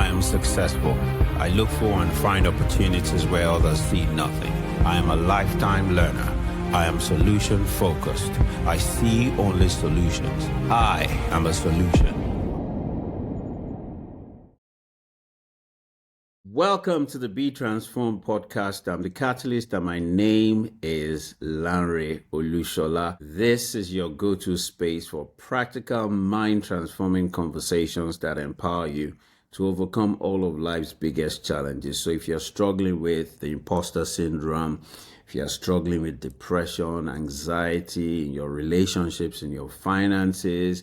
I am successful. I look for and find opportunities where others see nothing. I am a lifetime learner. I am solution focused. I see only solutions. I am a solution. Welcome to the Be Transformed podcast. I'm the catalyst and my name is Lanre Olusola. This is your go-to space for practical mind transforming conversations that empower you to overcome all of life's biggest challenges. So if you're struggling with the imposter syndrome, if you're struggling with depression, anxiety in your relationships, in your finances,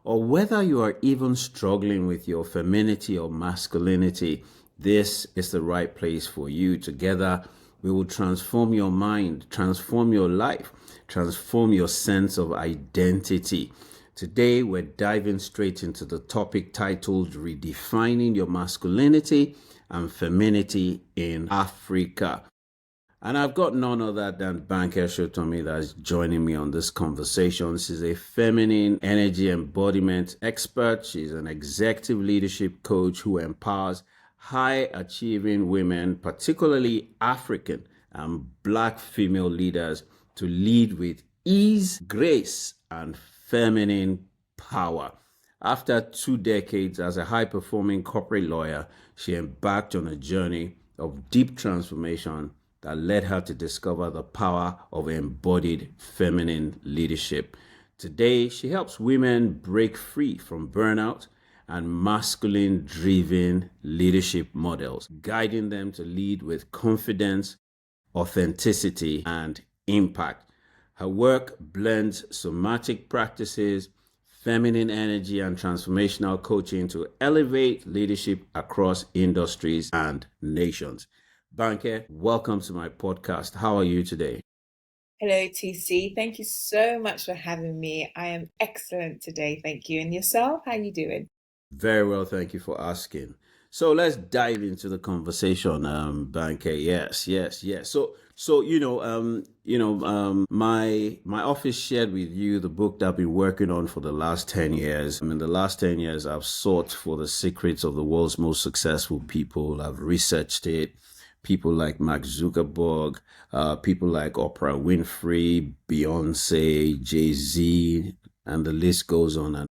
or whether you are even struggling with your femininity or masculinity, this is the right place for you. Together, we will transform your mind, transform your life, transform your sense of identity. Today, we're diving straight into the topic titled Redefining Your Masculinity and Femininity in Africa. And I've got none other than Banke Sotomi that's joining me on this conversation. She's a feminine energy embodiment expert. She's an executive leadership coach who empowers high-achieving women, particularly African and Black female leaders, to lead with ease, grace, and feminine power. After 2 decades as a high-performing corporate lawyer, she embarked on a journey of deep transformation that led her to discover the power of embodied feminine leadership. Today, she helps women break free from burnout and masculine-driven leadership models, guiding them to lead with confidence, authenticity, and impact. Her work blends somatic practices, feminine energy, and transformational coaching to elevate leadership across industries and nations. Banke, welcome to my podcast. How are you today? Hello, TC. Thank you so much for having me. I am excellent today. Thank you. And yourself? How are you doing? Very well, thank you for asking. So let's dive into the conversation, Banke. Yes. My office shared with you the book that I've been working on for the last 10 years. In the last 10 years, I've sought for the secrets of the world's most successful people. I've researched it. People like Mark Zuckerberg, people like Oprah Winfrey, Beyonce, Jay-Z, and the list goes on.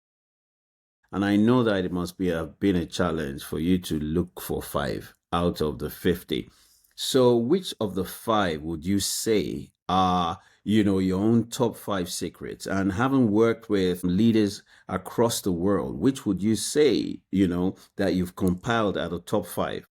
And I know that it must have been a challenge for you to look for 5 out of the 50. So which of the 5 would you say are, your own top 5 secrets? And having worked with leaders across the world, which would you say, that you've compiled at the top 5?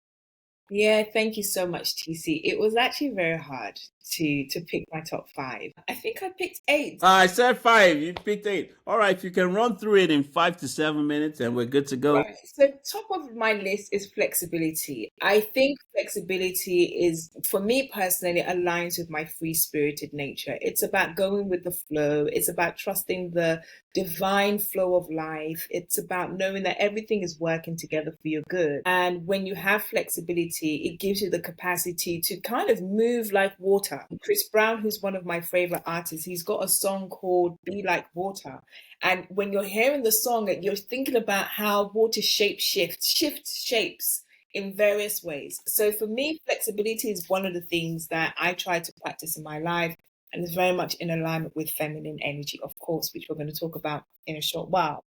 Yeah, thank you so much, TC. It was actually very hard to pick my top 5. I think I picked 8. I said 5. You picked 8. All right. If you can run through it in 5 to 7 minutes and we're good to go. Right. So top of my list is flexibility. I think flexibility is, for me personally, aligns with my free-spirited nature. It's about going with the flow. It's about trusting the divine flow of life. It's about knowing that everything is working together for your good. And when you have flexibility, it gives you the capacity to kind of move like water. Chris Brown, who's one of my favorite artists, he's got a song called Be Like Water. And when you're hearing the song, you're thinking about how water shifts shapes in various ways. So for me, flexibility is one of the things that I try to practice in my life, and is very much in alignment with feminine energy, of course, which we're going to talk about in a short while.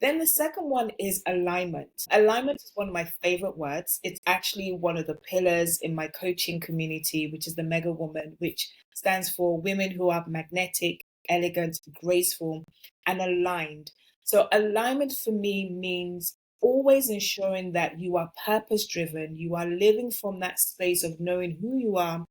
Then the second one is alignment. Alignment is one of my favorite words. It's actually one of the pillars in my coaching community, which is the Mega Woman, which stands for women who are magnetic, elegant, graceful, and aligned. So alignment for me means always ensuring that you are purpose driven. You are living from that space of knowing who you are,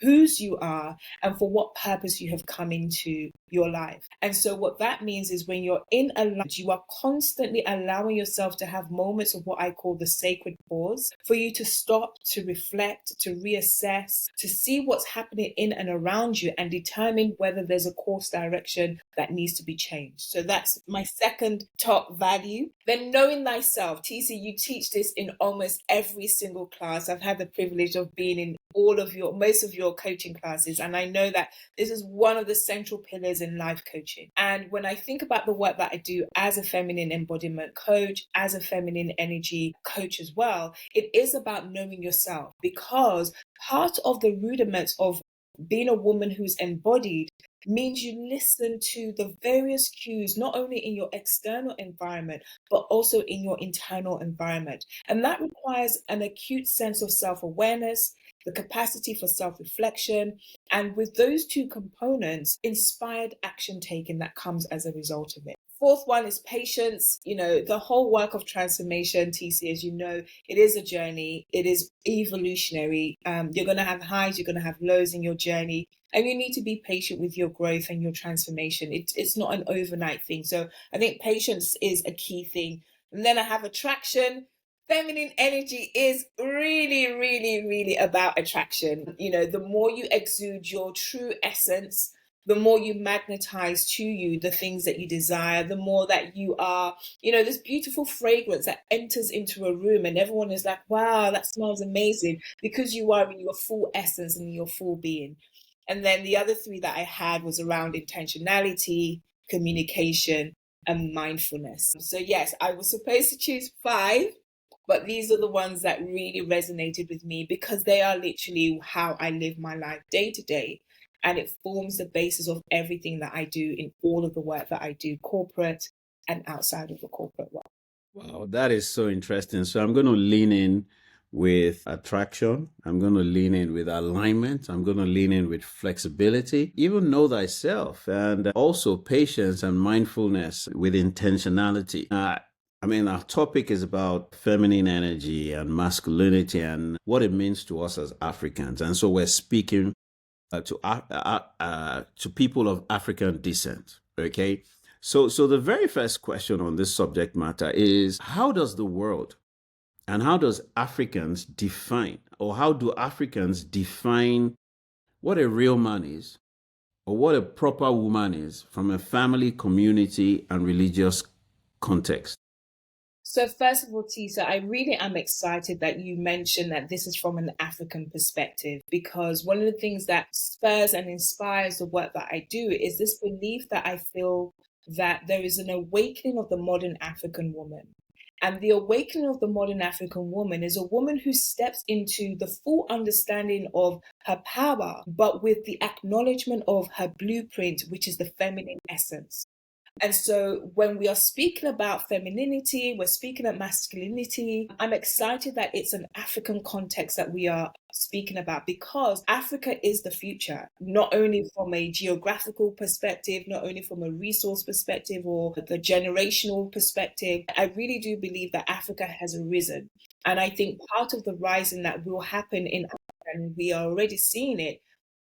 whose you are, and for what purpose you have come into your life. And so what that means is when you're in alignment, you are constantly allowing yourself to have moments of what I call the sacred pause, for you to stop, to reflect, to reassess, to see what's happening in and around you and determine whether there's a course direction that needs to be changed. So that's my second top value. Then knowing thyself. TC, you teach this in almost every single class. I've had the privilege of being in most of your your coaching classes, and I know that this is one of the central pillars in life coaching. And when I think about the work that I do as a feminine embodiment coach, as a feminine energy coach as well, it is about knowing yourself, because part of the rudiments of being a woman who's embodied means you listen to the various cues, not only in your external environment, but also in your internal environment. And that requires an acute sense of self-awareness, the capacity for self-reflection, and with those two components, inspired action taken that comes as a result of it. Fourth one is patience. The whole work of transformation, TC, as you know, it is a journey. It is evolutionary. You're going to have highs, you're going to have lows in your journey, and you need to be patient with your growth and your transformation. It's not an overnight thing. So I think patience is a key thing. And then I have attraction. Feminine energy is really, really, really about attraction. The more you exude your true essence, the more you magnetize to you the things that you desire, the more that you are, this beautiful fragrance that enters into a room and everyone is like, wow, that smells amazing, because you are in your full essence and your full being. And then the other three that I had was around intentionality, communication, and mindfulness. So yes, I was supposed to choose 5, but these are the ones that really resonated with me, because they are literally how I live my life day to day. And it forms the basis of everything that I do in all of the work that I do, corporate and outside of the corporate work. Wow, that is so interesting. So I'm going to lean in with attraction. I'm going to lean in with alignment. I'm going to lean in with flexibility, even know thyself, and also patience and mindfulness with intentionality. Our topic is about feminine energy and masculinity and what it means to us as Africans. And so we're speaking to people of African descent. Okay, so the very first question on this subject matter is, how does the world and how does Africans define, or how do Africans define what a real man is, or what a proper woman is from a family, community, and religious context? So first of all, Tisa, I really am excited that you mentioned that this is from an African perspective, because one of the things that spurs and inspires the work that I do is this belief that I feel that there is an awakening of the modern African woman. And the awakening of the modern African woman is a woman who steps into the full understanding of her power, but with the acknowledgement of her blueprint, which is the feminine essence. And so when we are speaking about femininity, we're speaking of masculinity, I'm excited that it's an African context that we are speaking about, because Africa is the future, not only from a geographical perspective, not only from a resource perspective or the generational perspective. I really do believe that Africa has arisen. And I think part of the rising that will happen in Africa, and we are already seeing it,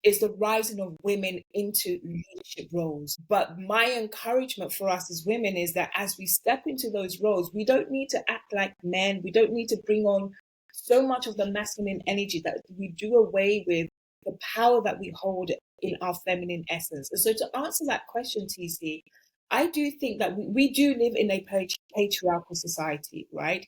is the rising of women into leadership roles. But my encouragement for us as women is that as we step into those roles, we don't need to act like men. We don't need to bring on so much of the masculine energy, that we do away with the power that we hold in our feminine essence. And so to answer that question, TC, I do think that we do live in a patriarchal society, right?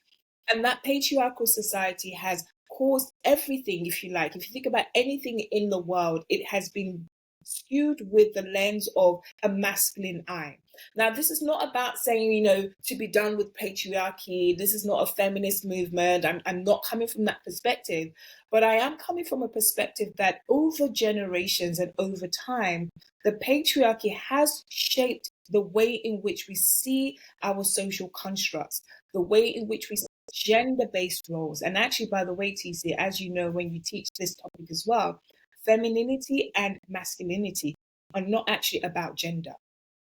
And that patriarchal society has caused everything, if you like. If you think about anything in the world, it has been skewed with the lens of a masculine eye. Now, this is not about saying, to be done with patriarchy. This is not a feminist movement. I'm not coming from that perspective, but I am coming from a perspective that over generations and over time, the patriarchy has shaped the way in which we see our social constructs, the way in which we gender-based roles. And actually, by the way, TC, as you know, when you teach this topic as well, femininity and masculinity are not actually about gender.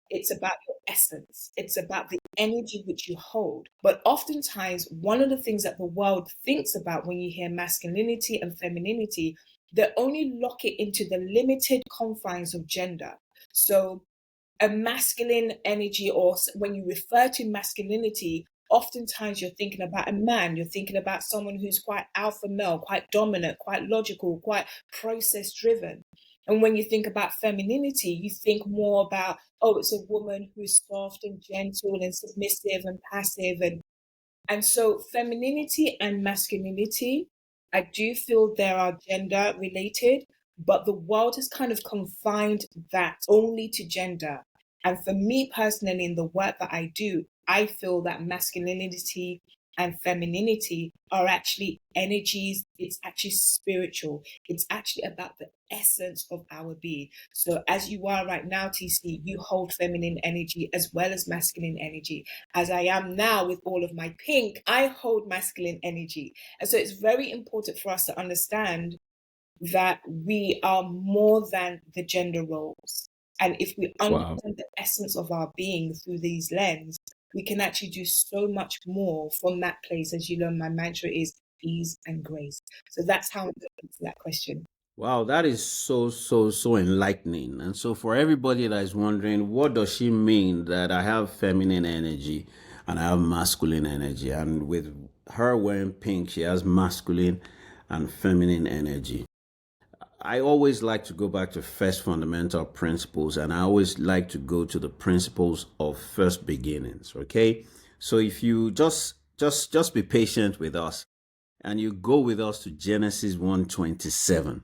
It's about your essence. It's about the energy which you hold. But oftentimes, one of the things that the world thinks about when you hear masculinity and femininity, they only lock it into the limited confines of gender. So a masculine energy, or when you refer to masculinity, oftentimes you're thinking about a man, you're thinking about someone who's quite alpha male, quite dominant, quite logical, quite process driven. And when you think about femininity, you think more about, oh, it's a woman who's soft and gentle and submissive and passive. And so femininity and masculinity, I do feel they are gender related, but the world has kind of confined that only to gender. And for me personally, in the work that I do, I feel that masculinity and femininity are actually energies. It's actually spiritual. It's actually about the essence of our being. So as you are right now, TC, you hold feminine energy as well as masculine energy. As I am now with all of my pink, I hold masculine energy. And so it's very important for us to understand that we are more than the gender roles. And if we Wow. understand the essence of our being through these lens, we can actually do so much more from that place. As you learn, my mantra is ease and grace. So that's how I'm going to answer that question. Wow, that is so enlightening. And so for everybody that is wondering, what does she mean that I have feminine energy and I have masculine energy? And with her wearing pink, she has masculine and feminine energy. I always like to go back to first fundamental principles, and I always like to go to the principles of first beginnings. Okay, so if you just be patient with us, and you go with us to Genesis 1:27.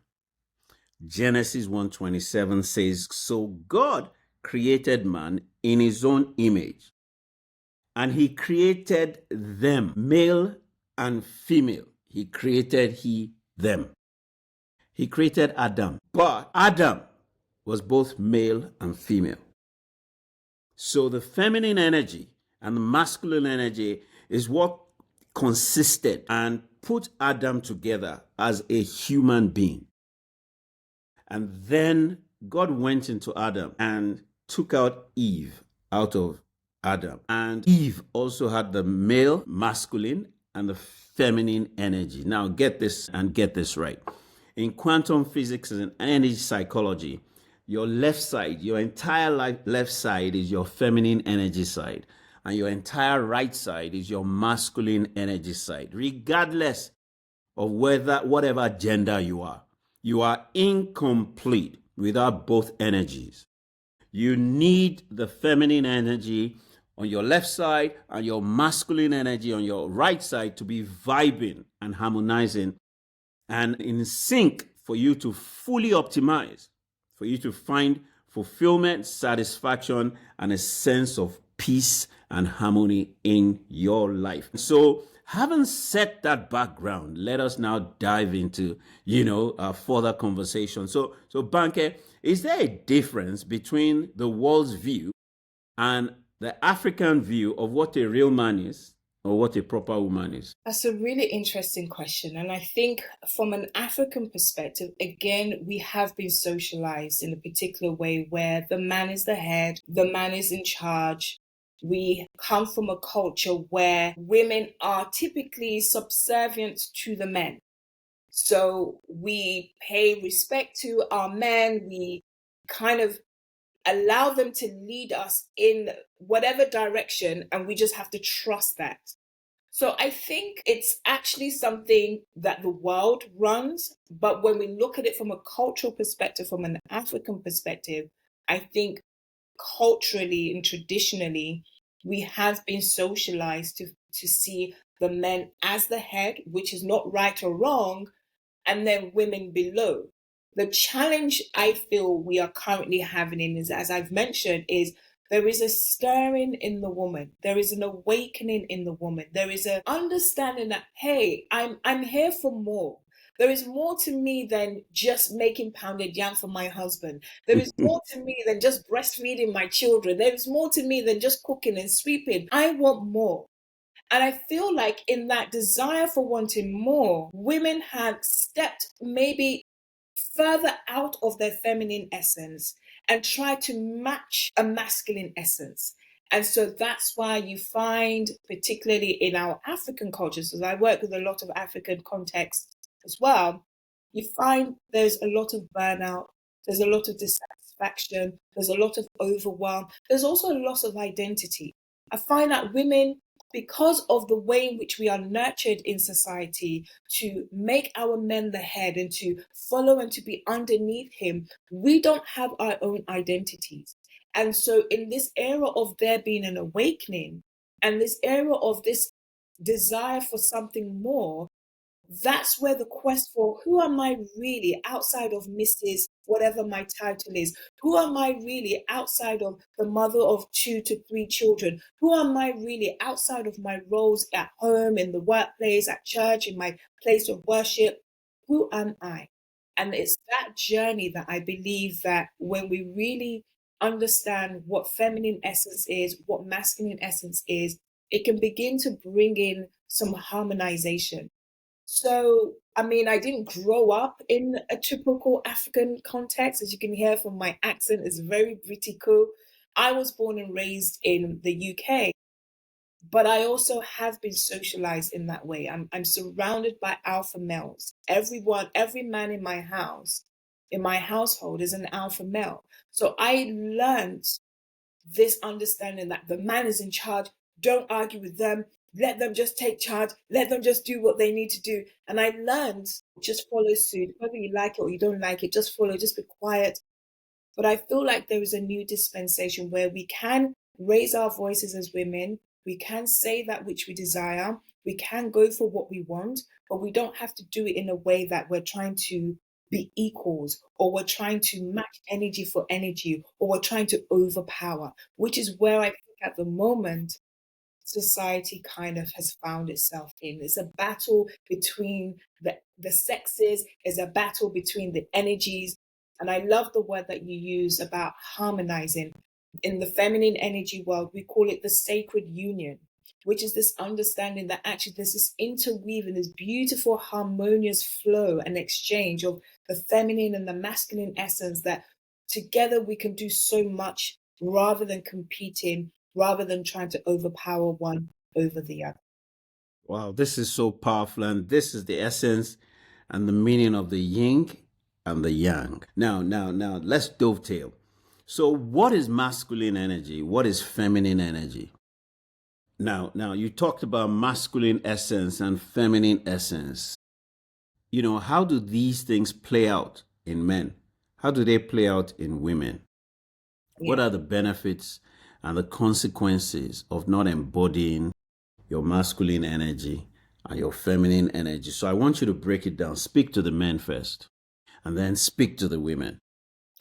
Genesis 1:27 says, "So God created man in his own image, and he created them, male and female. He created them. He created Adam, but Adam was both male and female. So the feminine energy and the masculine energy is what consisted and put Adam together as a human being. And then God went into Adam and took out Eve out of Adam. And Eve also had the male, masculine, and the feminine energy. Now, get this and get this right. In quantum physics and energy psychology, your left side, your entire left side is your feminine energy side, and your entire right side is your masculine energy side, regardless of whatever gender you are. You are incomplete without both energies. You need the feminine energy on your left side and your masculine energy on your right side to be vibing and harmonizing and in sync for you to fully optimize, for you to find fulfillment, satisfaction, and a sense of peace and harmony in your life. So, having set that background, let us now dive into, a further conversation. So Banke, is there a difference between the world's view and the African view of what a real man is or what a proper woman is? That's a really interesting question. And I think from an African perspective, again, we have been socialized in a particular way where the man is the head, the man is in charge. We come from a culture where women are typically subservient to the men. So we pay respect to our men. We kind of allow them to lead us in whatever direction, and we just have to trust that. So I think it's actually something that the world runs, but when we look at it from a cultural perspective, from an African perspective, I think culturally and traditionally, we have been socialized to see the men as the head, which is not right or wrong, and then women below. The challenge I feel we are currently having is, as I've mentioned, is there is a stirring in the woman. There is an awakening in the woman. There is an understanding that, hey, I'm here for more. There is more to me than just making pounded yam for my husband. There is more to me than just breastfeeding my children. There is more to me than just cooking and sweeping. I want more. And I feel like in that desire for wanting more, women have stepped maybe further out of their feminine essence and try to match a masculine essence. And so that's why you find, particularly in our African cultures, as I work with a lot of African contexts as well, you find there's a lot of burnout, there's a lot of dissatisfaction, there's a lot of overwhelm, there's also a loss of identity. I find that women, because of the way in which we are nurtured in society to make our men the head and to follow and to be underneath him, we don't have our own identities. And so, in this era of there being an awakening and this era of this desire for something more, That's where the quest for who am I really outside of Mrs. whatever my title is? Who am I really outside of the mother of 2 to 3 children? Who am I really outside of my roles at home, in the workplace, at church, in my place of worship? Who am I? And it's that journey that I believe that when we really understand what feminine essence is, what masculine essence is, it can begin to bring in some harmonization. So, I mean, I didn't grow up in a typical African context. As you can hear from my accent, it's very Britico. I was born and raised in the UK, but I also have been socialized in that way. I'm surrounded by alpha males. Everyone, every man in my house, in my household, is an alpha male. So I learned this understanding that the man is in charge. Don't argue with them. Let them just take charge. Let them just do what they need to do. And I learned just follow suit. Whether you like it or you don't like it, just follow, just be quiet. But I feel like there is a new dispensation where we can raise our voices as women. We can say that which we desire. We can go for what we want, but we don't have to do it in a way that we're trying to be equals, or we're trying to match energy for energy, or we're trying to overpower, which is where I think at the moment society kind of has found itself in. It's a battle between the sexes, it's a battle between the energies. And I love the word that you use about harmonizing. In the feminine energy world, we call it the sacred union, which is this understanding that actually there's this interweaving, this beautiful harmonious flow and exchange of the feminine and the masculine essence, that together we can do so much rather than competing, rather than trying to overpower one over the other. Wow, this is so powerful, and this is the essence and the meaning of the yin and the yang. Now, let's dovetail. So, what is masculine energy? What is feminine energy? Now, you talked about masculine essence and feminine essence. How do these things play out in men? How do they play out in women? What Yeah. are the benefits and the consequences of not embodying your masculine energy and your feminine energy? So I want you to break it down. Speak to the men first, and then speak to the women.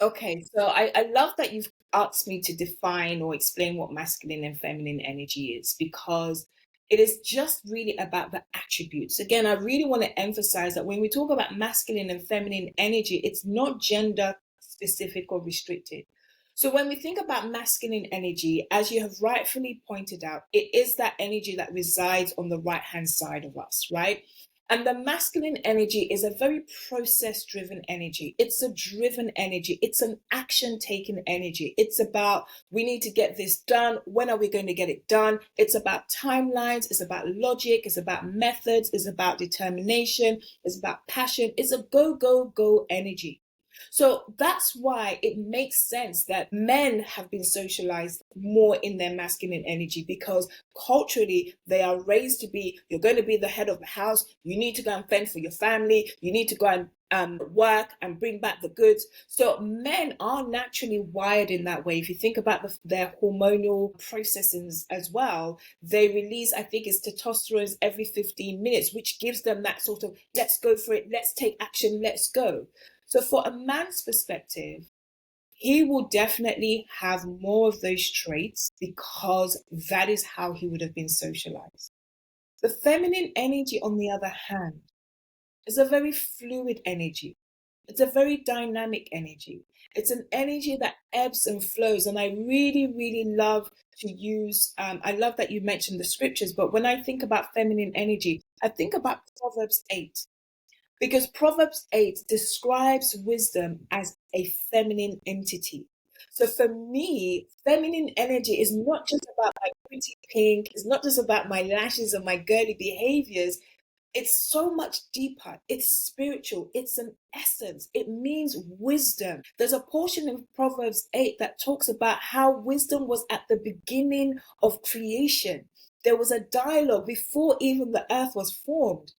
Okay, so I love that you've asked me to define or explain what masculine and feminine energy is, because it is just really about the attributes. Again, I really want to emphasize that when we talk about masculine and feminine energy, it's not gender specific or restricted. So when we think about masculine energy, as you have rightfully pointed out, it is that energy that resides on the right hand side of us, right? And the masculine energy is a very process driven energy. It's a driven energy. It's an action taken energy. It's about, we need to get this done. When are we going to get it done? It's about timelines. It's about logic. It's about methods. It's about determination. It's about passion. It's a go, go, go energy. So that's why it makes sense that men have been socialized more in their masculine energy, because culturally they are raised to be, you're going to be the head of the house, you need to go and fend for your family, you need to go and work and bring back the goods. So men are naturally wired in that way. If you think about their hormonal processes as well, they release, I think it's testosterone every 15 minutes, which gives them that sort of, let's go for it, let's take action, let's go. So for a man's perspective, he will definitely have more of those traits because that is how he would have been socialized. The feminine energy, on the other hand, is a very fluid energy. It's a very dynamic energy. It's an energy that ebbs and flows. And I really, really love to use, I love that you mentioned the scriptures, but when I think about feminine energy, I think about Proverbs 8. Because Proverbs 8 describes wisdom as a feminine entity. So for me, feminine energy is not just about my pretty pink, it's not just about my lashes and my girly behaviors. It's so much deeper. It's spiritual. It's an essence. It means wisdom. There's a portion in Proverbs 8 that talks about how wisdom was at the beginning of creation. There was a dialogue before even the earth was formed.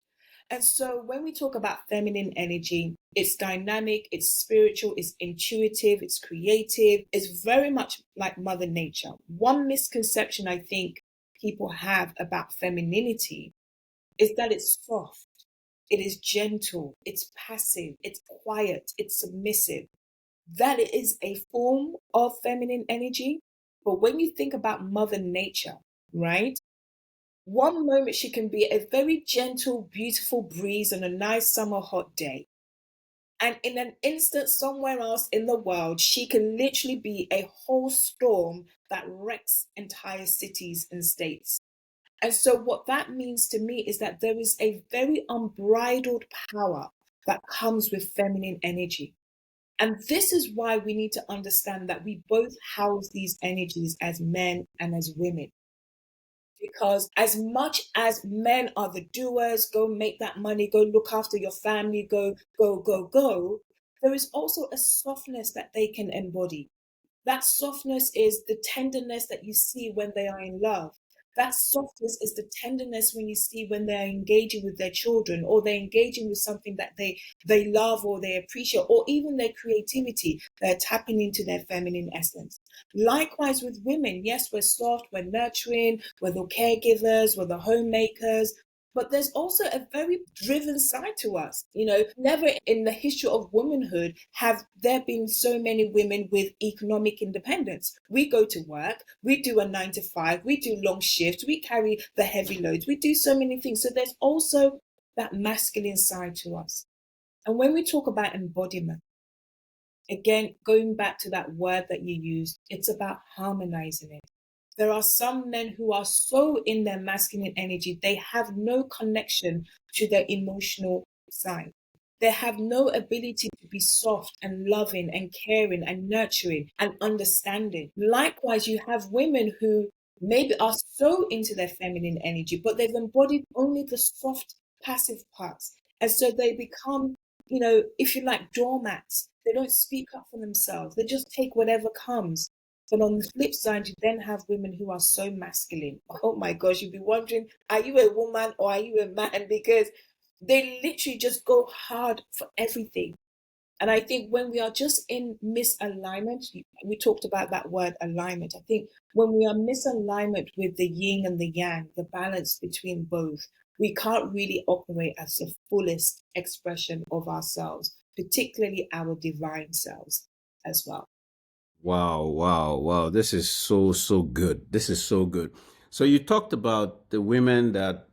And so when we talk about feminine energy, it's dynamic, it's spiritual, it's intuitive, it's creative, it's very much like Mother Nature. One misconception I think people have about femininity is that it's soft. It is gentle, it's passive, it's quiet, it's submissive. That is a form of feminine energy. But when you think about Mother Nature, right? One moment she can be a very gentle, beautiful breeze on a nice summer hot day. And in an instant, somewhere else in the world, she can literally be a whole storm that wrecks entire cities and states. And so, what that means to me is that there is a very unbridled power that comes with feminine energy. And this is why we need to understand that we both house these energies as men and as women. Because as much as men are the doers, go make that money, go look after your family, go, go, go, go, there is also a softness that they can embody. That softness is the tenderness that you see when they are in love. That softness is the tenderness when you see when they're engaging with their children, or they're engaging with something that they love or they appreciate, or even their creativity. They're tapping into their feminine essence. Likewise with women, yes, we're soft, we're nurturing, we're the caregivers, we're the homemakers, but there's also a very driven side to us. Never in the history of womanhood have there been so many women with economic independence. We go to work, we do a 9 to 5, we do long shifts, we carry the heavy loads, we do so many things. So there's also that masculine side to us. And when we talk about embodiment, again, going back to that word that you used, it's about harmonizing it. There are some men who are so in their masculine energy, they have no connection to their emotional side. They have no ability to be soft and loving and caring and nurturing and understanding. Likewise, you have women who maybe are so into their feminine energy, but they've embodied only the soft, passive parts. And so they become, if you like, doormats. They don't speak up for themselves. They just take whatever comes. But on the flip side, you then have women who are so masculine. Oh my gosh, you'd be wondering, are you a woman or are you a man? Because they literally just go hard for everything. And I think when we are just in misalignment, we talked about that word alignment. I think when we are misalignment with the yin and the yang, the balance between both, we can't really operate as the fullest expression of ourselves, particularly our divine selves as well. Wow, wow, wow. This is so, so good. This is so good. So you talked about the women that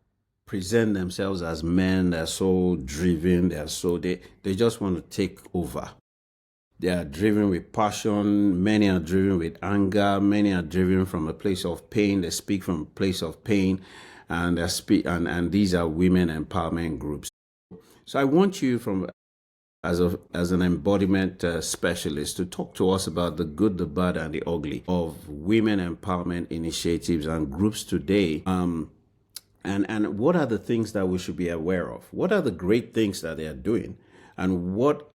present themselves as men, they're so driven, they just want to take over. They are driven with passion, many are driven with anger, many are driven from a place of pain. They speak from a place of pain, and and these are women empowerment groups. So I want you from as an embodiment specialist to talk to us about the good, the bad, and the ugly of women empowerment initiatives and groups today. And what are the things that we should be aware of? What are the great things that they are doing? And what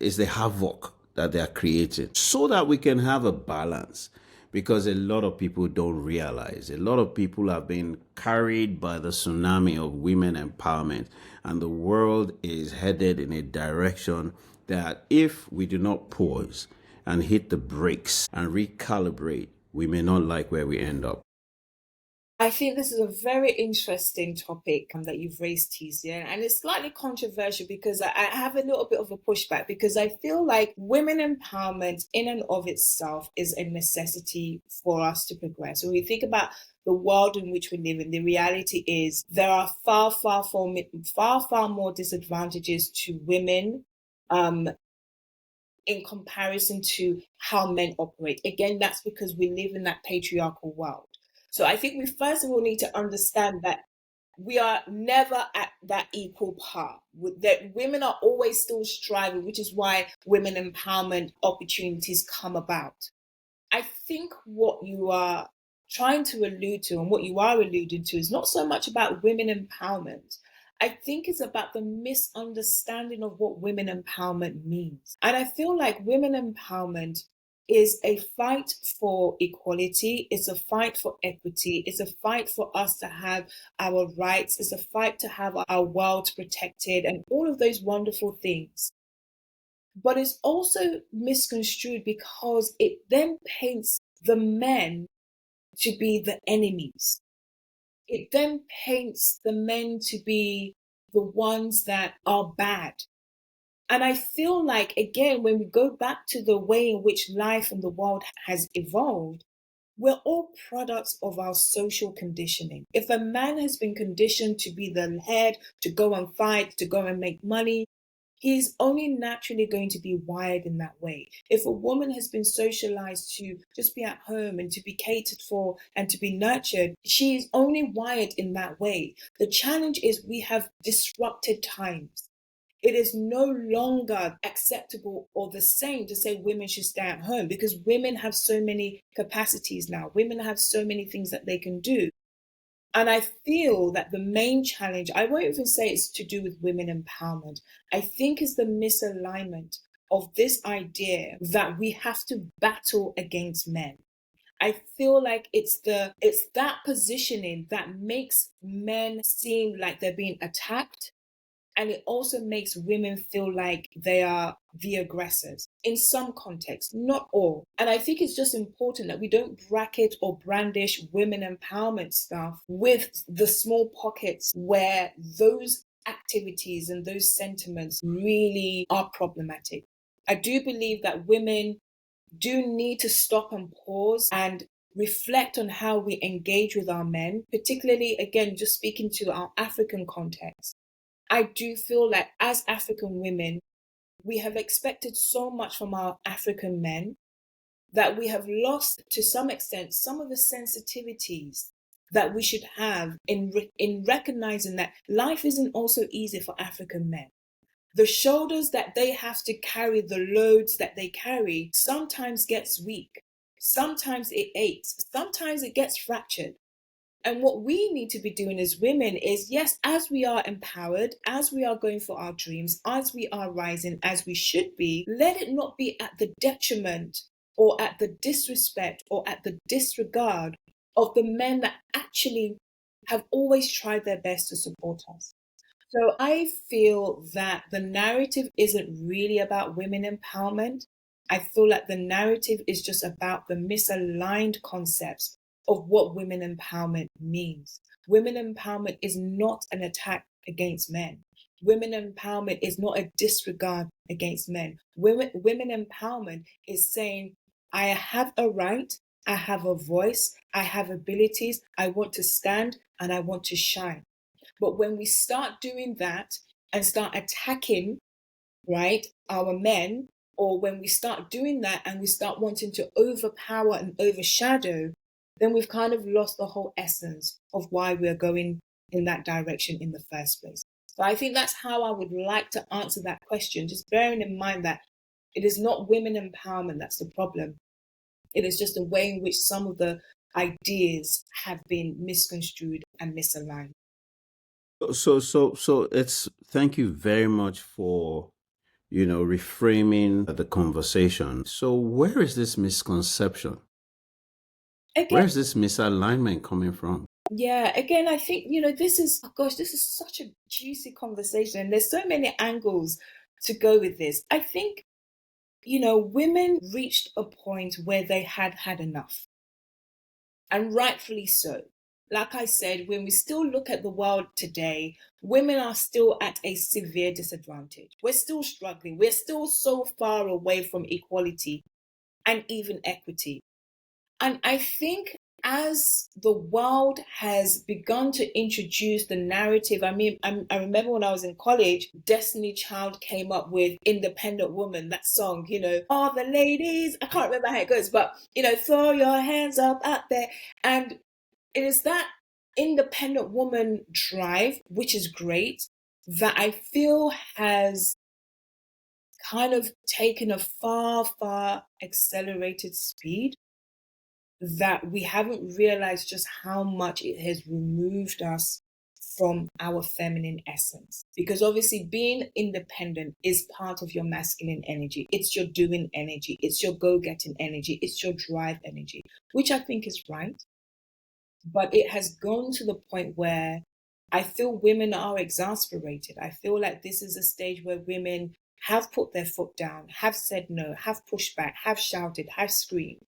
is the havoc that they are creating so that we can have a balance? Because a lot of people don't realize, a lot of people have been carried by the tsunami of women empowerment, and the world is headed in a direction that if we do not pause and hit the brakes and recalibrate, we may not like where we end up. I think this is a very interesting topic that you've raised, Tizia, and it's slightly controversial because I have a little bit of a pushback because I feel like women empowerment in and of itself is a necessity for us to progress. When we think about the world in which we live in, the reality is there are far more disadvantages to women in comparison to how men operate. Again, that's because we live in that patriarchal world. So I think we first of all need to understand that we are never at that equal par. That women are always still striving, which is why women empowerment opportunities come about. I think what you are trying to allude to and what you are alluding to is not so much about women empowerment. I think it's about the misunderstanding of what women empowerment means. And I feel like women empowerment is a fight for equality, it's a fight for equity, it's a fight for us to have our rights, it's a fight to have our world protected, and all of those wonderful things. But it's also misconstrued because it then paints the men to be the enemies. It then paints the men to be the ones that are bad. And I feel like, again, when we go back to the way in which life and the world has evolved, we're all products of our social conditioning. If a man has been conditioned to be the head, to go and fight, to go and make money, he's only naturally going to be wired in that way. If a woman has been socialized to just be at home and to be catered for and to be nurtured, she's only wired in that way. The challenge is we have disrupted times. It is no longer acceptable or the same to say women should stay at home, because women have so many capacities now. Women have so many things that they can do. And I feel that the main challenge, I won't even say it's to do with women empowerment. I think is the misalignment of this idea that we have to battle against men. I feel like it's that positioning that makes men seem like they're being attacked, and it also makes women feel like they are the aggressors in some contexts, not all. And I think it's just important that we don't bracket or brandish women empowerment stuff with the small pockets where those activities and those sentiments really are problematic. I do believe that women do need to stop and pause and reflect on how we engage with our men, particularly, again, just speaking to our African context. I do feel like as African women, we have expected so much from our African men that we have lost to some extent some of the sensitivities that we should have in recognizing that life isn't also easy for African men. The shoulders that they have to carry, the loads that they carry, sometimes gets weak. Sometimes it aches. Sometimes it gets fractured. And what we need to be doing as women is, yes, as we are empowered, as we are going for our dreams, as we are rising, as we should be, let it not be at the detriment or at the disrespect or at the disregard of the men that actually have always tried their best to support us. So I feel that the narrative isn't really about women empowerment. I feel like the narrative is just about the misaligned concepts of what women empowerment means. Women empowerment is not an attack against men. Women empowerment is not a disregard against men. Women empowerment is saying, I have a right, I have a voice, I have abilities, I want to stand and I want to shine. But when we start doing that and start attacking, right, our men, or when we start doing that and we start wanting to overpower and overshadow, then we've kind of lost the whole essence of why we're going in that direction in the first place. So I think that's how I would like to answer that question, just bearing in mind that it is not women empowerment that's the problem. It is just the way in which some of the ideas have been misconstrued and misaligned. So it's thank you very much for reframing the conversation. So where is this misconception? Again, Where is this misalignment coming from? yeah, again, I think, this is, oh gosh, this is such a juicy conversation. And there's so many angles to go with this. I think, women reached a point where they had had enough, and rightfully so. Like I said, when we still look at the world today, women are still at a severe disadvantage. We're still struggling. We're still so far away from equality and even equity. And I think as the world has begun to introduce the narrative, I mean, I remember when I was in college, Destiny Child came up with Independent Woman, that song, all the ladies, I can't remember how it goes, but, throw your hands up out there. And it is that independent woman drive, which is great, that I feel has kind of taken a far, far accelerated speed that we haven't realized just how much it has removed us from our feminine essence. Because obviously, being independent is part of your masculine energy. It's your doing energy, it's your go getting energy, it's your drive energy, which I think is right. But it has gone to the point where I feel women are exasperated. I feel like this is a stage where women have put their foot down, have said no, have pushed back, have shouted, have screamed.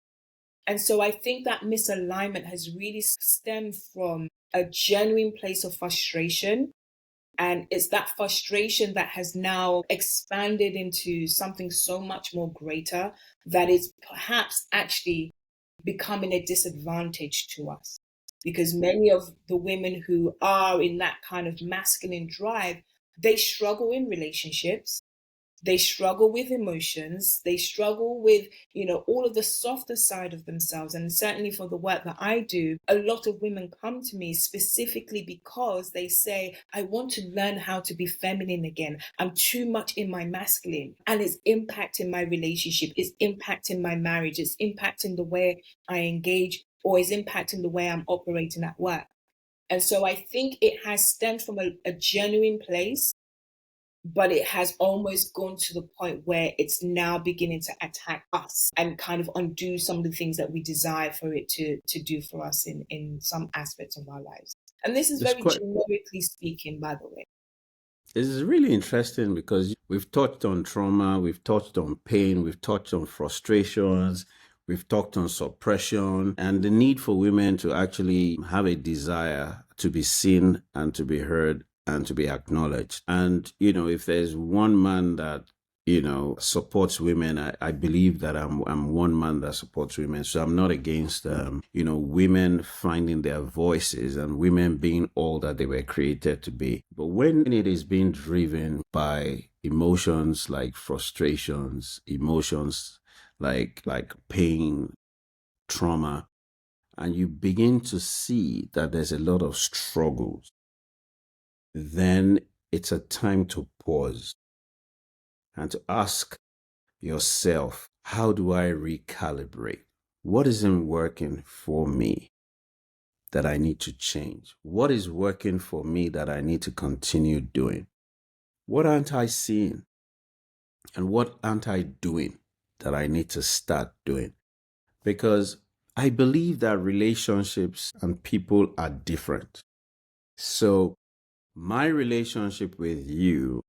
And so I think that misalignment has really stemmed from a genuine place of frustration And it's that frustration that has now expanded into something so much more greater that is perhaps actually becoming a disadvantage to us. Because many of the women who are in that kind of masculine drive, they struggle in relationships, they struggle with emotions, they struggle with, all of the softer side of themselves. And certainly for the work that I do, a lot of women come to me specifically because they say, I want to learn how to be feminine again. I'm too much in my masculine, and it's impacting my relationship, it's impacting my marriage, it's impacting the way I engage, or is impacting the way I'm operating at work. And so I think it has stemmed from a genuine place, but it has almost gone to the point where it's now beginning to attack us and kind of undo some of the things that we desire for it to do for us in some aspects of our lives. And this is It's very quite generically speaking, by the way. This is really interesting because we've touched on trauma, we've touched on pain, we've touched on frustrations, we've talked on suppression, and the need for women to actually have a desire to be seen and to be heard and to be acknowledged. And, if there's one man that supports women. I believe that I'm one man that supports women. So I'm not against, women finding their voices and women being all that they were created to be. But when it is being driven by emotions like frustrations, emotions like pain, trauma, and you begin to see that there's a lot of struggles, then it's a time to pause and to ask yourself, how do I recalibrate? What isn't working for me that I need to change? What is working for me that I need to continue doing? What aren't I seeing? And what aren't I doing that I need to start doing? Because I believe that relationships and people are different. So my relationship with you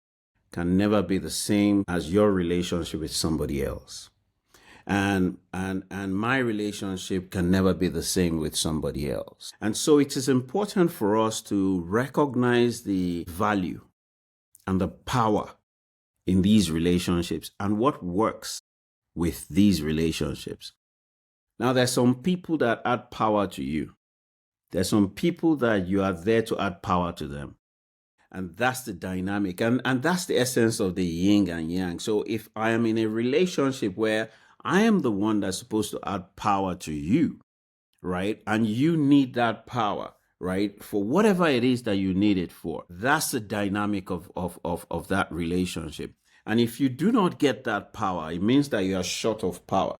can never be the same as your relationship with somebody else. And my relationship can never be the same with somebody else. And so it is important for us to recognize the value and the power in these relationships and what works with these relationships. Now, there's some people that add power to you. There's some people that you are there to add power to them. And that's the dynamic. And that's the essence of the yin and yang. So if I am in a relationship where I am the one that's supposed to add power to you, right? And you need that power, right? For whatever it is that you need it for. That's the dynamic of that relationship. And if you do not get that power, it means that you are short of power.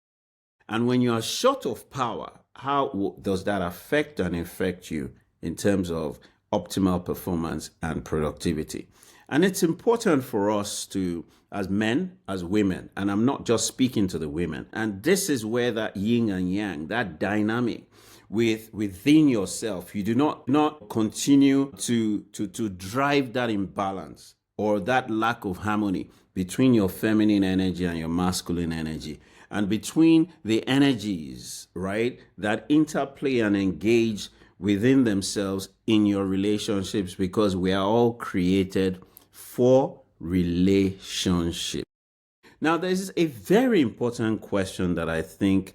And when you are short of power, how does that affect and affect you in terms of optimal performance and productivity? And it's important for us to, as men, as women, and I'm not just speaking to the women, and this is where that yin and yang, that dynamic within yourself, you do not continue to drive that imbalance or that lack of harmony between your feminine energy and your masculine energy, and between the energies, right, that interplay and engage within themselves in your relationships, because we are all created for relationship. Now, there's a very important question that I think,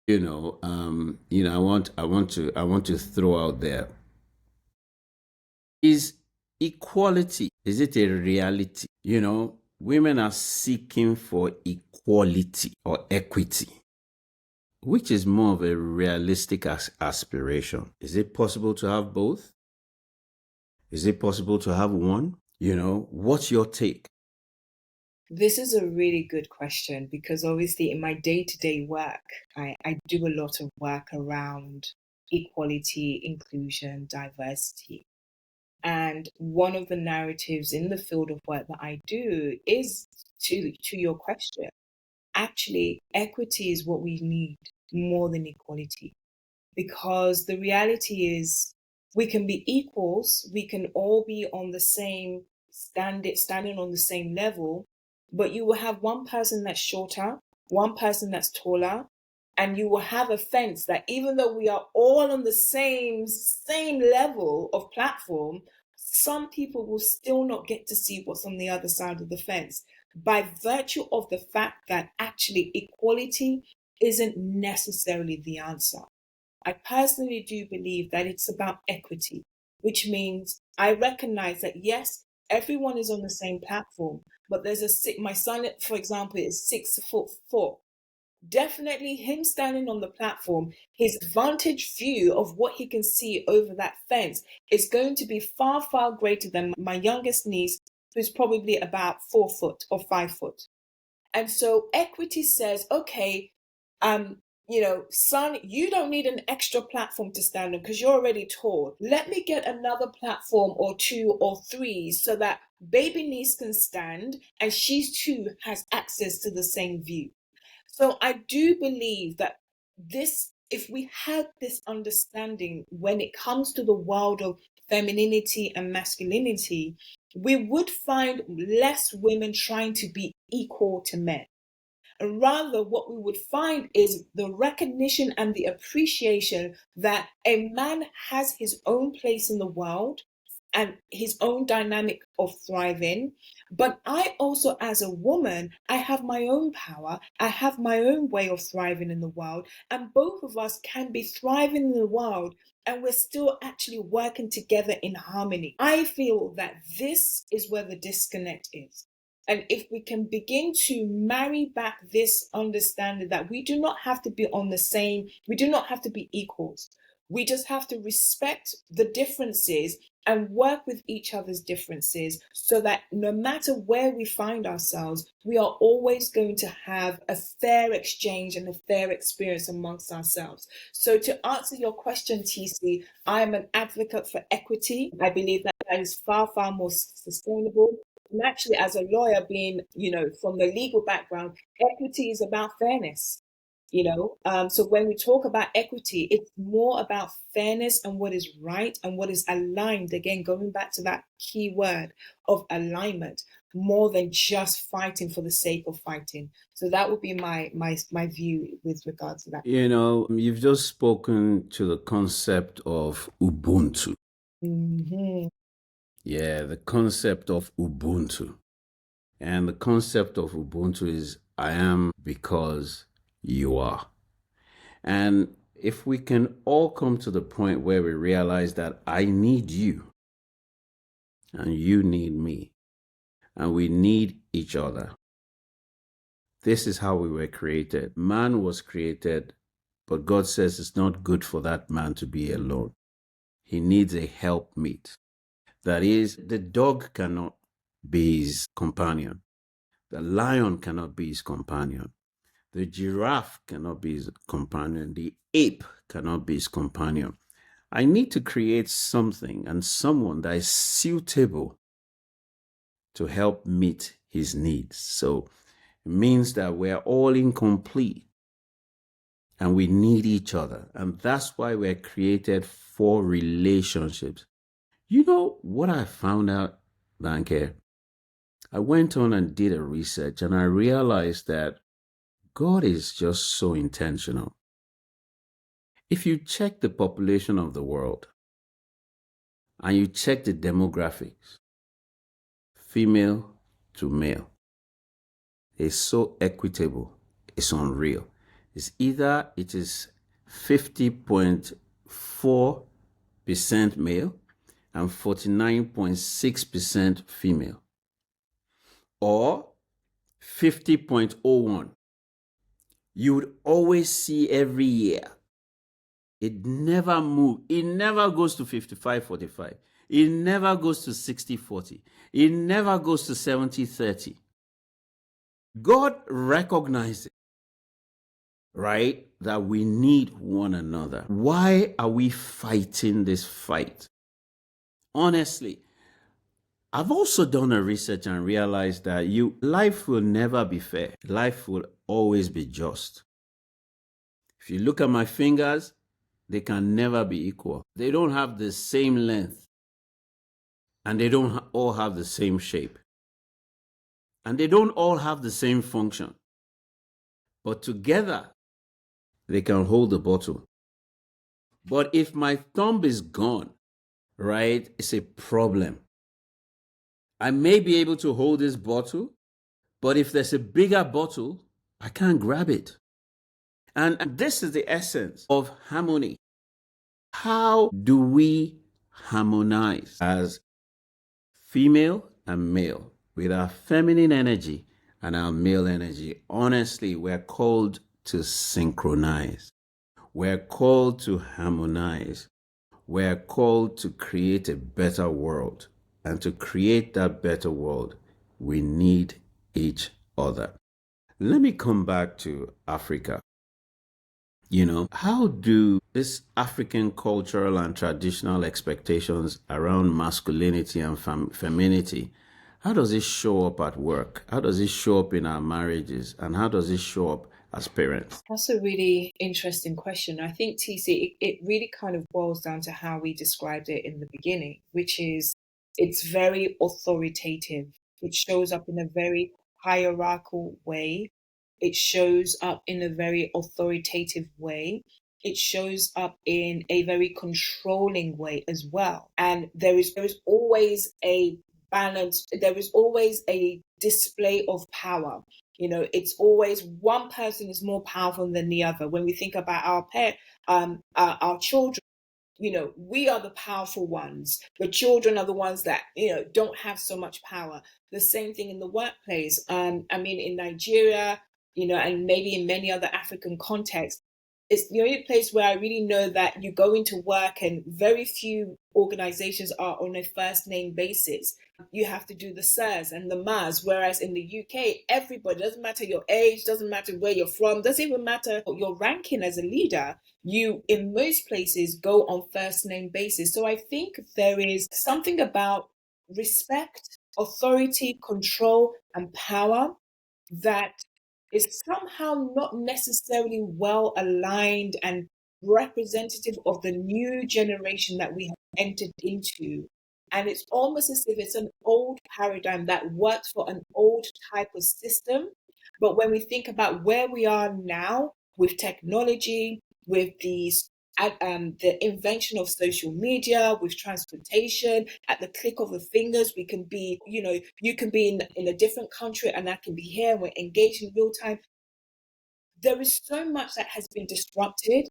I want to throw out there. Is equality, is it a reality? Women are seeking for equality or equity. Which is more of a realistic aspiration? Is it possible to have both? Is it possible to have one? What's your take? This is a really good question because obviously in my day-to-day work, I do a lot of work around equality, inclusion, diversity. And one of the narratives in the field of work that I do is to your question. Actually, equity is what we need more than equality, because the reality is we can be equals, we can all be on the same standing on the same level, but you will have one person that's shorter, one person that's taller, and you will have a fence that even though we are all on the same level of platform, some people will still not get to see what's on the other side of the fence by virtue of the fact that actually equality isn't necessarily the answer. I personally do believe that it's about equity, which means I recognize that yes, everyone is on the same platform, but my son, for example, is 6'4". Definitely him standing on the platform, his vantage view of what he can see over that fence is going to be far, far greater than my youngest niece, who's probably about 4 foot or 5 foot. And so equity says, okay, um, son, you don't need an extra platform to stand on because you're already tall. Let me get another platform or two or three so that baby niece can stand and she too has access to the same view. So I do believe that if we had this understanding when it comes to the world of femininity and masculinity, we would find less women trying to be equal to men. And rather, what we would find is the recognition and the appreciation that a man has his own place in the world and his own dynamic of thriving. But I also, as a woman, I have my own power. I have my own way of thriving in the world. And both of us can be thriving in the world and we're still actually working together in harmony. I feel that this is where the disconnect is. And if we can begin to marry back this understanding that we do not have to be on the same, we do not have to be equals. We just have to respect the differences and work with each other's differences so that no matter where we find ourselves, we are always going to have a fair exchange and a fair experience amongst ourselves. So to answer your question, TC, I am an advocate for equity. I believe that that is far, far more sustainable. And actually, as a lawyer, being, from the legal background, equity is about fairness. So when we talk about equity, it's more about fairness and what is right and what is aligned. Again, going back to that key word of alignment, more than just fighting for the sake of fighting. So that would be my view with regards to that. You've just spoken to the concept of Ubuntu. Mm-hmm. Yeah, the concept of Ubuntu. And the concept of Ubuntu is I am because you are. And if we can all come to the point where we realize that I need you and you need me and we need each other. This is how we were created. Man was created, but God says it's not good for that man to be alone. He needs a helpmeet. That is, the dog cannot be his companion. The lion cannot be his companion. The giraffe cannot be his companion. The ape cannot be his companion. I need to create something and someone that is suitable to help meet his needs. So it means that we're all incomplete and we need each other. And that's why we're created for relationships. You know what I found out, Banke? I went on and did a research and I realized that God is just so intentional. If you check the population of the world and you check the demographics, female to male, it's so equitable, it's unreal. It's either it is 50.4% male and 49.6% female, or 50.01. You would always see every year. It never moves. It never goes to 55-45. It never goes to 60-40. It never goes to 70-30. God recognizes, right, that we need one another. Why are we fighting this fight? Honestly, I've also done a research and realized that life will never be fair. Life will always be just. If you look at my fingers, they can never be equal. They don't have the same length. And they don't all have the same shape. And they don't all have the same function. But together, they can hold the bottle. But if my thumb is gone, right? It's a problem. I may be able to hold this bottle, but if there's a bigger bottle, I can't grab it. And this is the essence of harmony. How do we harmonize as female and male with our feminine energy and our male energy? Honestly, we're called to synchronize. We're called to harmonize. We're called to create a better world. And to create that better world, we need each other. Let me come back to Africa. How do this African cultural and traditional expectations around masculinity and femininity, how does it show up at work? How does it show up in our marriages? And how does it show up as parents? That's a really interesting question. I think, TC, it really kind of boils down to how we described it in the beginning, which is it's very authoritative. It shows up in a very hierarchical way. It shows up in a very authoritative way. It shows up in a very controlling way as well. And there is always a balance. There is always a display of power. It's always one person is more powerful than the other. When we think about our children, we are the powerful ones. The children are the ones that, don't have so much power. The same thing in the workplace. I mean, in Nigeria, and maybe in many other African contexts, it's the only place where I really know that you go into work and very few organizations are on a first name basis. You have to do the sirs and the mas, whereas in the UK, everybody, doesn't matter your age, doesn't matter where you're from, doesn't even matter your ranking as a leader, you in most places go on first name basis. So I think there is something about respect, authority, control, and power that is somehow not necessarily well aligned and representative of the new generation that we have entered into. And it's almost as if it's an old paradigm that worked for an old type of system. But when we think about where we are now with technology, with the invention of social media, with transportation, at the click of the fingers, we can be, you can be in a different country and I can be here and we're engaged in real time. There is so much that has been disrupted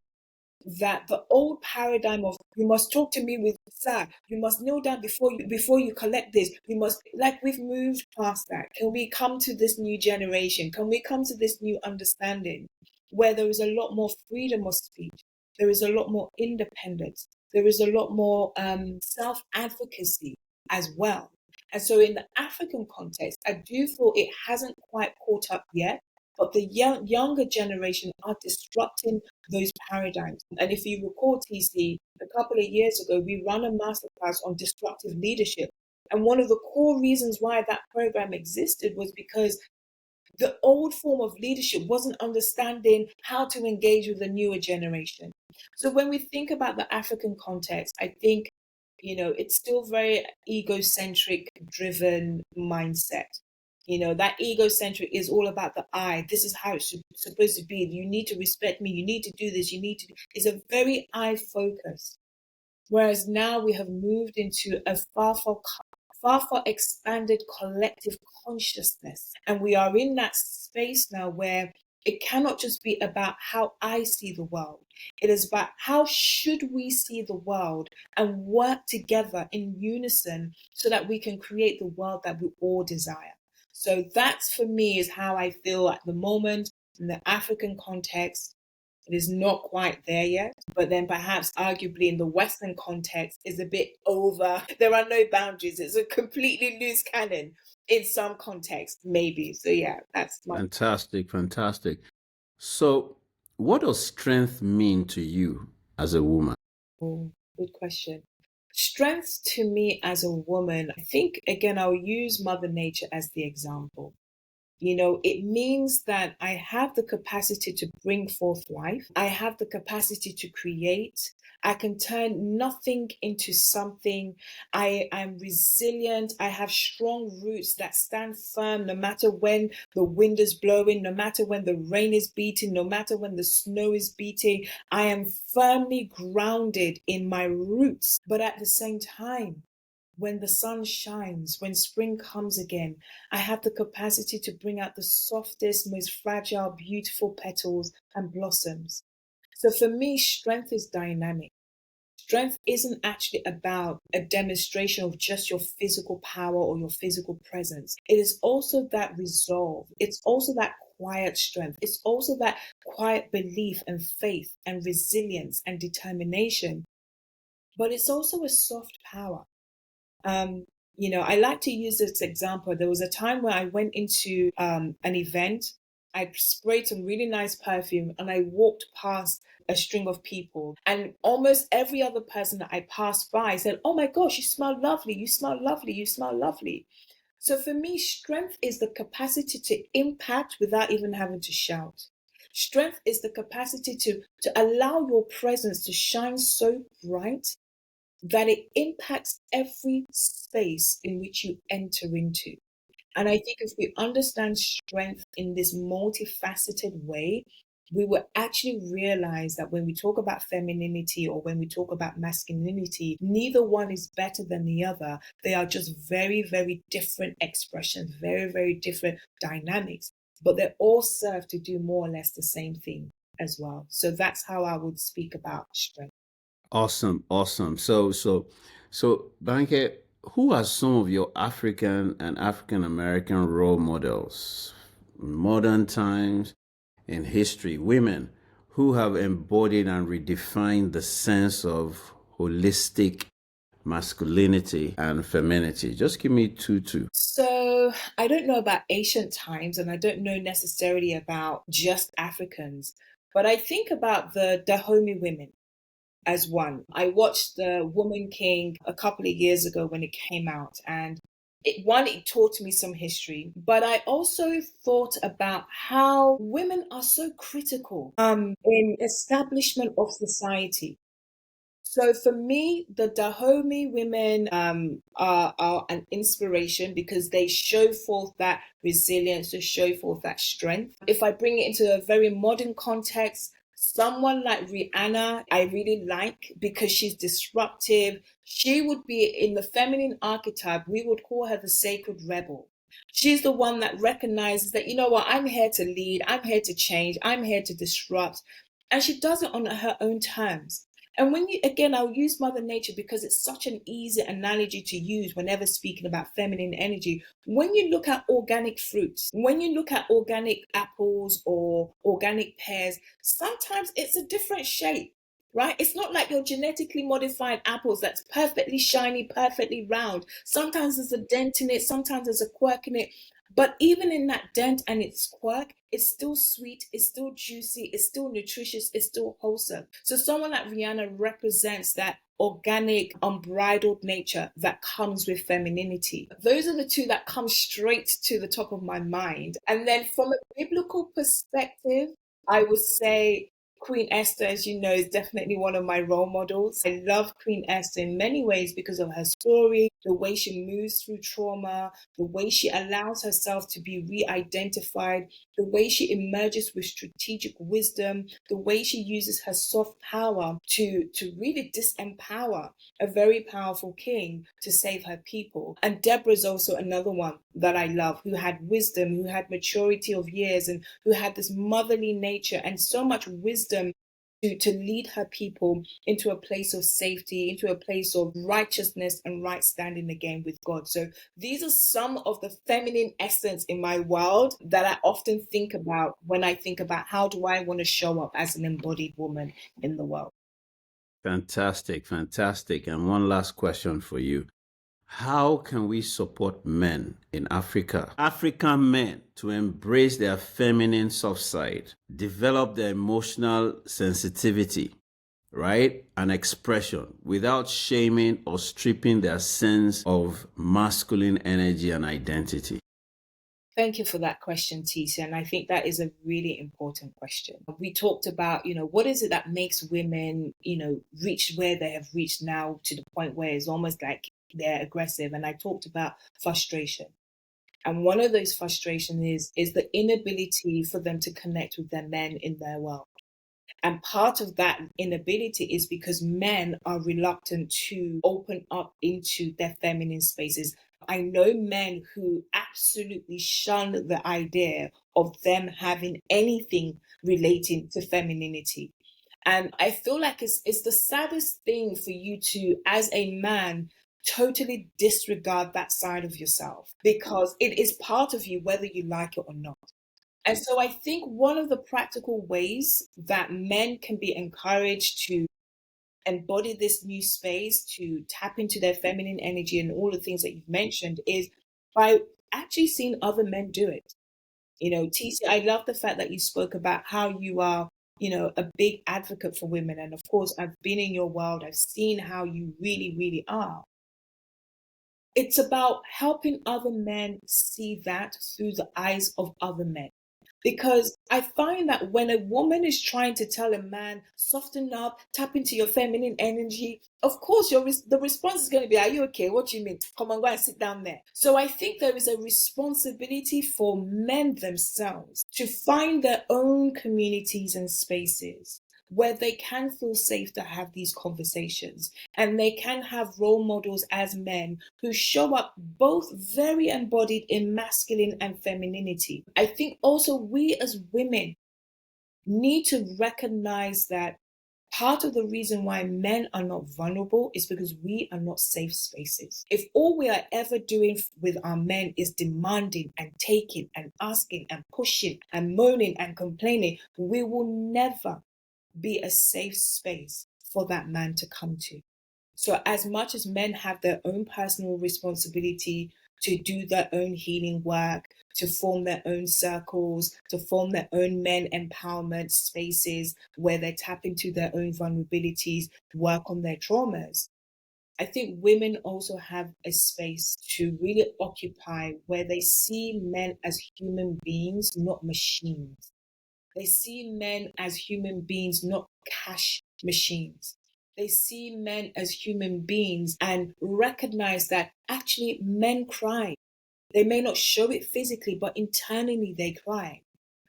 that the old paradigm of you must talk to me with sir, you must kneel down before you collect this, we must, like, we've moved past that. Can we come to this new generation? Can we come to this new understanding where there is a lot more freedom of speech, there is a lot more independence, there is a lot more self-advocacy as well. And so in the African context, I do feel it hasn't quite caught up yet, but the younger generation are disrupting those paradigms. And if you recall, TC, a couple of years ago, we ran a masterclass on disruptive leadership. And one of the core reasons why that program existed was because the old form of leadership wasn't understanding how to engage with the newer generation. So when we think about the African context, I think, it's still very egocentric driven mindset. That egocentric is all about the I. This is how it's supposed to be. You need to respect me. You need to do this. You need to. It's a very I focus. Whereas now we have moved into a far expanded collective consciousness. And we are in that space now where it cannot just be about how I see the world. It is about how should we see the world and work together in unison so that we can create the world that we all desire. So that's, for me, is how I feel at the moment in the African context. It is not quite there yet, but then perhaps arguably in the Western context is a bit over. There are no boundaries. It's a completely loose cannon in some context, maybe. So yeah, that's my Fantastic, fantastic. So, what does strength mean to you as a woman? good question. Strength to me as a woman, I think, again, I'll use Mother Nature as the example. It means that I have the capacity to bring forth life. I have the capacity to create. I can turn nothing into something. I'm resilient. I have strong roots that stand firm no matter when the wind is blowing, no matter when the rain is beating, no matter when the snow is beating. I am firmly grounded in my roots. But at the same time, when the sun shines, when spring comes again, I have the capacity to bring out the softest, most fragile, beautiful petals and blossoms. So for me, strength is dynamic. Strength isn't actually about a demonstration of just your physical power or your physical presence. It is also that resolve. It's also that quiet strength. It's also that quiet belief and faith and resilience and determination. But it's also a soft power. Um, I like to use this example. There was a time where I went into an event. I sprayed some really nice perfume and I walked past a string of people. And almost every other person that I passed by said, "Oh my gosh, you smell lovely. You smell lovely. You smell lovely." So for me, strength is the capacity to impact without even having to shout. Strength is the capacity to allow your presence to shine so bright that it impacts every space in which you enter into. And I think if we understand strength in this multifaceted way, we will actually realize that when we talk about femininity or when we talk about masculinity, neither one is better than the other. They are just very, very different expressions, very, very different dynamics, but they all serve to do more or less the same thing as well. So that's how I would speak about strength. Awesome, awesome. So, Banke, who are some of your African and African American role models in modern times in history? Women who have embodied and redefined the sense of holistic masculinity and femininity. Just give me two. So I don't know about ancient times, and I don't know necessarily about just Africans, but I think about the Dahomey women as one. I watched The Woman King a couple of years ago when it came out, and it taught me some history, but I also thought about how women are so critical in establishment of society. So for me, the Dahomey women are an inspiration because they show forth that resilience, to show forth that strength. If I bring it into a very modern context, someone like Rihanna, I really like because she's disruptive. She would be in the feminine archetype, we would call her the sacred rebel. She's the one that recognizes that, you know what, I'm here to lead, I'm here to change, I'm here to disrupt. And she does it on her own terms. And when you, again, I'll use Mother Nature because it's such an easy analogy to use whenever speaking about feminine energy. When you look at organic fruits, when you look at organic apples or organic pears, sometimes it's a different shape, right? It's not like your genetically modified apples that's perfectly shiny, perfectly round. Sometimes there's a dent in it, sometimes there's a quirk in it. But even in that dent and its quirk, it's still sweet, it's still juicy, it's still nutritious, it's still wholesome. So someone like Rihanna represents that organic, unbridled nature that comes with femininity. Those are the two that come straight to the top of my mind. And then from a biblical perspective, I would say Queen Esther, as you know, is definitely one of my role models. I love Queen Esther in many ways because of her story, the way she moves through trauma, the way she allows herself to be re-identified, the way she emerges with strategic wisdom, the way she uses her soft power to really disempower a very powerful king to save her people. And Deborah's also another one that I love, who had wisdom, who had maturity of years, and who had this motherly nature and so much wisdom to lead her people into a place of safety, into a place of righteousness and right standing again with God. So these are some of the feminine essence in my world that I often think about when I think about how do I want to show up as an embodied woman in the world. Fantastic, fantastic. And one last question for you. How can we support men in Africa, African men, to embrace their feminine soft side, develop their emotional sensitivity, right, and expression without shaming or stripping their sense of masculine energy and identity? Thank you for that question, Tisha. And I think that is a really important question. We talked about, what is it that makes women, reach where they have reached now to the point where it's almost like they're aggressive. And I talked about frustration. And one of those frustrations is the inability for them to connect with their men in their world. And part of that inability is because men are reluctant to open up into their feminine spaces. I know men who absolutely shun the idea of them having anything relating to femininity. And I feel like it's the saddest thing for you to, as a man, totally disregard that side of yourself because it is part of you, whether you like it or not. And so I think one of the practical ways that men can be encouraged to embody this new space, to tap into their feminine energy and all the things that you've mentioned is by actually seeing other men do it. TC, I love the fact that you spoke about how you are, a big advocate for women. And of course, I've been in your world, I've seen how you really, really are. It's about helping other men see that through the eyes of other men. Because I find that when a woman is trying to tell a man, soften up, tap into your feminine energy, of course, the response is going to be, are you okay? What do you mean? Come on, go and sit down there. So I think there is a responsibility for men themselves to find their own communities and spaces where they can feel safe to have these conversations and they can have role models as men who show up both very embodied in masculine and femininity. I think also we as women need to recognize that part of the reason why men are not vulnerable is because we are not safe spaces. If all we are ever doing with our men is demanding and taking and asking and pushing and moaning and complaining, we will never be a safe space for that man to come to. So, as much as men have their own personal responsibility to do their own healing work, to form their own circles, to form their own men empowerment spaces where they tap into their own vulnerabilities, work on their traumas, I think women also have a space to really occupy where they see men as human beings, not machines. They see men as human beings, not cash machines. They see men as human beings and recognize that actually men cry. They may not show it physically, but internally they cry.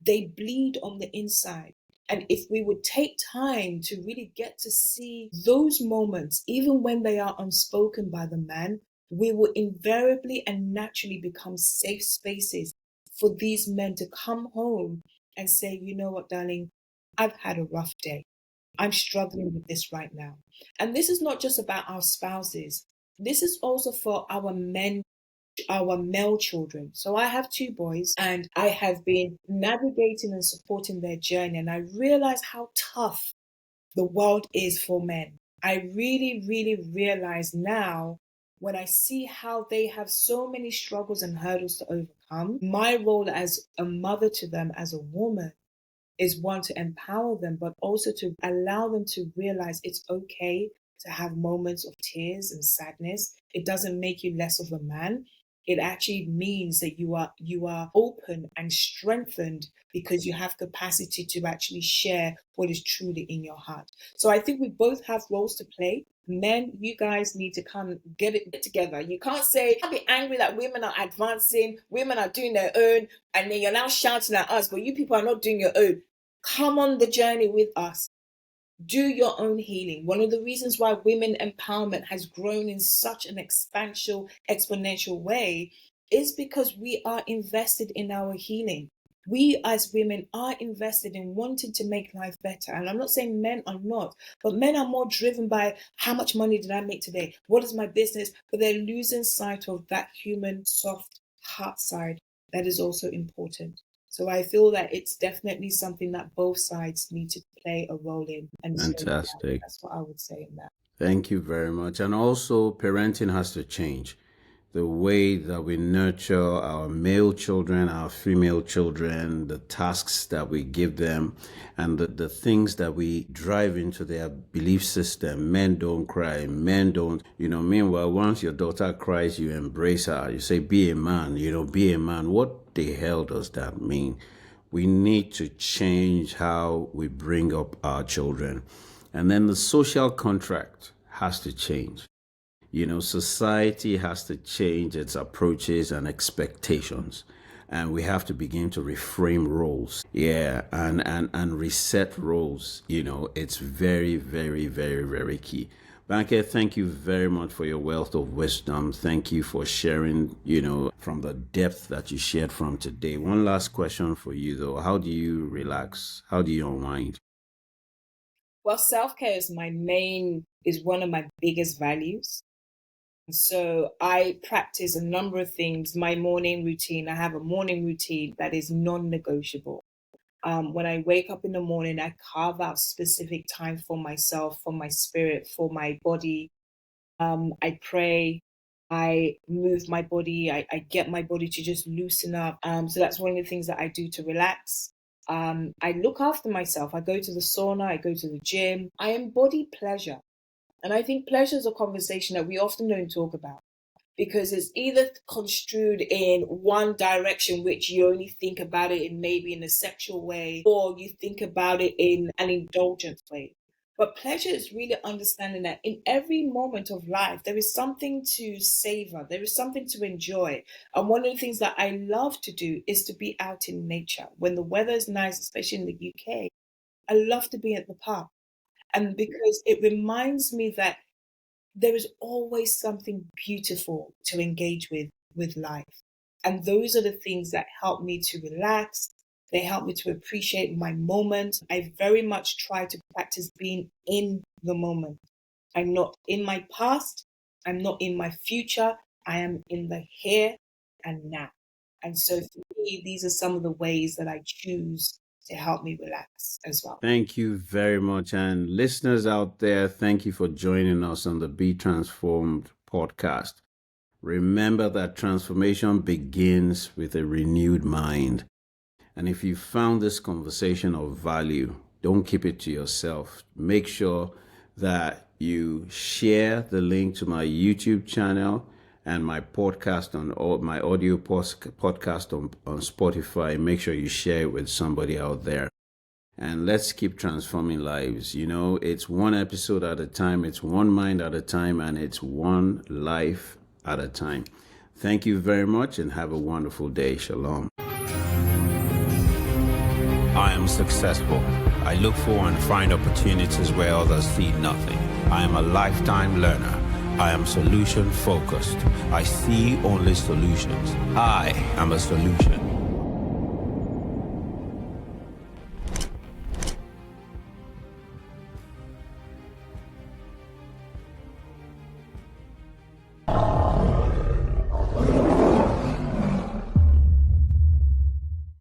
They bleed on the inside. And if we would take time to really get to see those moments, even when they are unspoken by the man, we will invariably and naturally become safe spaces for these men to come home and say, you know what, darling, I've had a rough day. I'm struggling with this right now. And this is not just about our spouses. This is also for our men, our male children. So I have two boys and I have been navigating and supporting their journey. And I realize how tough the world is for men. I really, really realize now when I see how they have so many struggles and hurdles to overcome. My role as a mother to them, as a woman, is one to empower them, but also to allow them to realize it's okay to have moments of tears and sadness. It doesn't make you less of a man. It actually means that you are open and strengthened because you have capacity to actually share what is truly in your heart. So I think we both have roles to play. Men, you guys need to come get it together. You can't say, I'll be angry that women are advancing, women are doing their own, and then you're now shouting at us, but you people are not doing your own. Come on the journey with us. Do your own healing. One of the reasons why women empowerment has grown in such an exponential way is because we are invested in our healing. We as women are invested in wanting to make life better. And I'm not saying men are not, but men are more driven by how much money did I make today? What is my business? But they're losing sight of that human, soft heart side that is also important. So I feel that it's definitely something that both sides need to play a role in. And so yeah, Fantastic. that's what I would say in that. Thank you very much. And also, parenting has to change. the way that we nurture our male children, our female children, the tasks that we give them, and the things that we drive into their belief system. Men don't cry, men don't, meanwhile, once your daughter cries, you embrace her. You say, be a man, be a man. What the hell does that mean? We need to change how we bring up our children. And then the social contract has to change. Society has to change its approaches and expectations. And we have to begin to reframe roles. Yeah, and reset roles. It's very, very, very, very key. Banke, thank you very much for your wealth of wisdom. Thank you for sharing, from the depth that you shared from today. One last question for you, though. How do you relax? How do you unwind? Well, self-care is one of my biggest values. So I practice a number of things. My morning routine, I have a morning routine that is non-negotiable. When I wake up in the morning, I carve out specific time for myself, for my spirit, for my body. I pray, I move my body, I get my body to just loosen up. So that's one of the things that I do to relax. I look after myself. I go to the sauna, I go to the gym. I embody pleasure. And I think pleasure is a conversation that we often don't talk about because it's either construed in one direction, which you only think about it in maybe in a sexual way, or you think about it in an indulgent way. But pleasure is really understanding that in every moment of life, there is something to savor, there is something to enjoy. And one of the things that I love to do is to be out in nature. When the weather is nice, especially in the UK, I love to be at the park. And because it reminds me that there is always something beautiful to engage with life. And those are the things that help me to relax. They help me to appreciate my moment. I very much try to practice being in the moment. I'm not in my past. I'm not in my future. I am in the here and now. And so for me, these are some of the ways that I choose to help me relax as well. Thank you very much. And listeners out there, thank you for joining us on the Be Transformed podcast. Remember that transformation begins with a renewed mind. And if you found this conversation of value, don't keep it to yourself. Make sure that you share the link to my YouTube channel and my podcast my audio podcast on Spotify. Make sure you share it with somebody out there. And let's keep transforming lives. It's one episode at a time, it's one mind at a time, and it's one life at a time. Thank you very much and have a wonderful day. Shalom. I am successful. I look for and find opportunities where others see nothing. I am a lifetime learner. I am solution focused. I see only solutions. I am a solution.